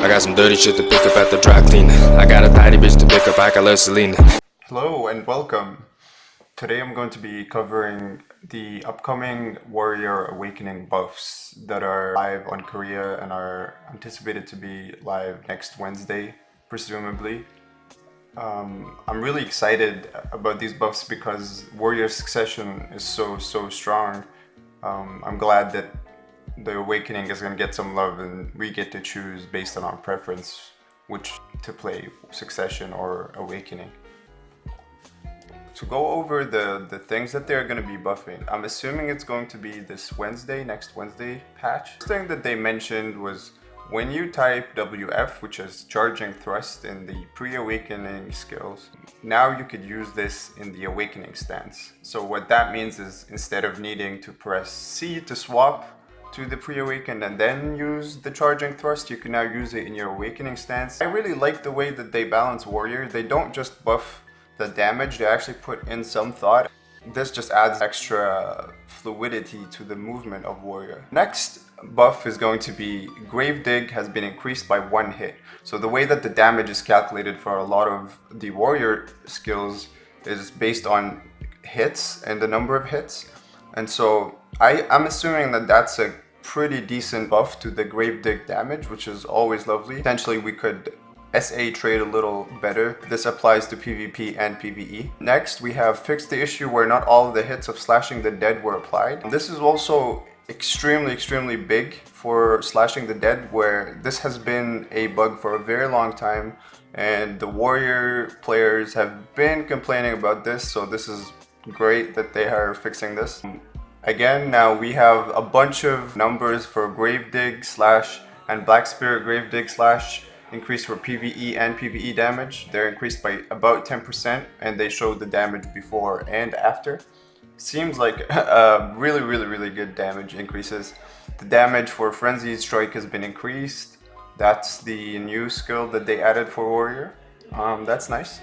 I got some dirty shit to pick up at the dry clean. I got a tidy bitch to pick up, I got Celine. Hello and welcome. Today I'm going to be covering the upcoming Warrior Awakening buffs that are live on Korea and are anticipated to be live next Wednesday, presumably. I'm really excited about these buffs because Warrior Succession is so strong. I'm glad that the Awakening is going to get some love and we get to choose based on our preference which to play, Succession or Awakening. To go over the things that they're going to be buffing, I'm assuming it's going to be this Wednesday, next Wednesday patch. The thing that they mentioned was when you type WF, which is charging thrust in the pre-awakening skills, now you could use this in the awakening stance. So what that means is instead of needing to press C to swap to the pre-awakened and then use the charging thrust, you can now use it in your awakening stance. I really like the way that they balance Warrior. They don't just buff the damage, they actually put in some thought. This just adds extra fluidity to the movement of Warrior. Next buff is going to be Grave Dig has been increased by 1 hit. So the way that the damage is calculated for a lot of the Warrior skills is based on hits and the number of hits. And so I'm assuming that that's a pretty decent buff to the Grave Dig damage, which is always lovely. Potentially we could SA trade a little better. This applies to PvP and PvE. Next, we have fixed the issue where not all of the hits of slashing the dead were applied. This is also extremely big for slashing the dead, where this has been a bug for a very long time and the Warrior players have been complaining about this, so this is great that they are fixing this. Again, now we have a bunch of numbers for Grave Dig slash and Black Spirit Grave Dig slash increased for PvE and PvE damage. They're increased by about 10% and they show the damage before and after. Seems like really good damage increases. The damage for Frenzied Strike has been increased. That's the new skill that they added for Warrior. That's nice.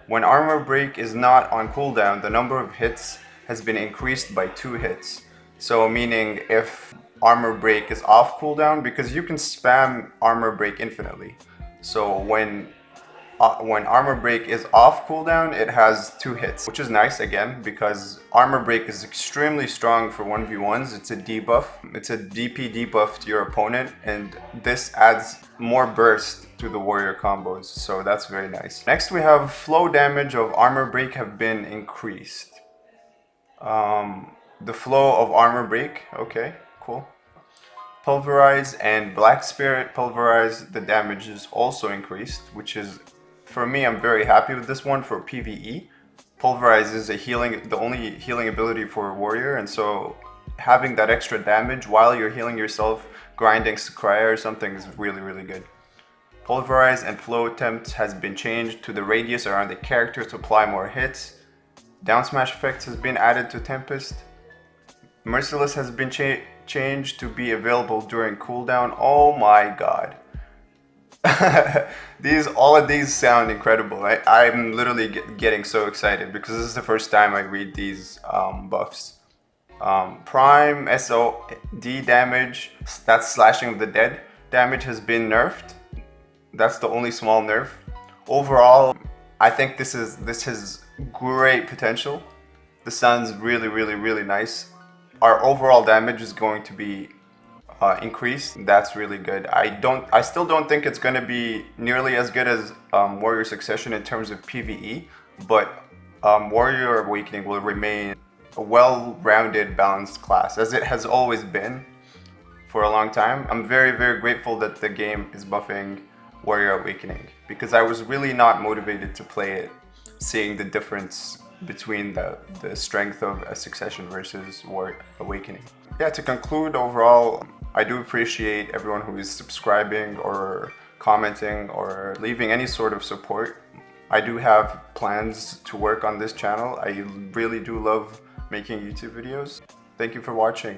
When Armor Break is not on cooldown, the number of hits has been increased by 2 hits. So meaning if Armor Break is off cooldown, because you can spam Armor Break infinitely. So when Armor Break is off cooldown, it has 2 hits, which is nice again because Armor Break is extremely strong for 1v1s. It's a debuff. It's a DP debuff to your opponent, and this adds more burst to the Warrior combos, so that's very nice. Next we have flow damage of Armor Break have been increased. The flow of Armor Break, okay, cool. Pulverize and Black Spirit Pulverize, the damage is also increased, which is, for me, I'm very happy with this one for PvE. Pulverize is the only healing ability for Warrior, and so having that extra damage while you're healing yourself, grinding Sakraya or something is really good. Pulverize and Flow Attempt has been changed to the radius around the character to apply more hits. Down Smash effects has been added to Tempest. Merciless has been changed to be available during cooldown. Oh my god. All of these sound incredible. I'm literally getting so excited because this is the first time I read these buffs. Prime SOD damage, that's slashing of the dead damage, has been nerfed. That's the only small nerf. Overall, I think this has great potential. This sounds really nice. Our overall damage is going to be increased. That's really good. I still don't think it's going to be nearly as good as Warrior Succession in terms of PvE, but Warrior Awakening will remain a well-rounded, balanced class, as it has always been for a long time. I'm very grateful that the game is buffing Warrior Awakening, because I was really not motivated to play it, seeing the difference between the strength of a Succession versus Warrior Awakening. Yeah, to conclude, overall, I do appreciate everyone who is subscribing or commenting or leaving any sort of support. I do have plans to work on this channel. I really do love making YouTube videos. Thank you for watching.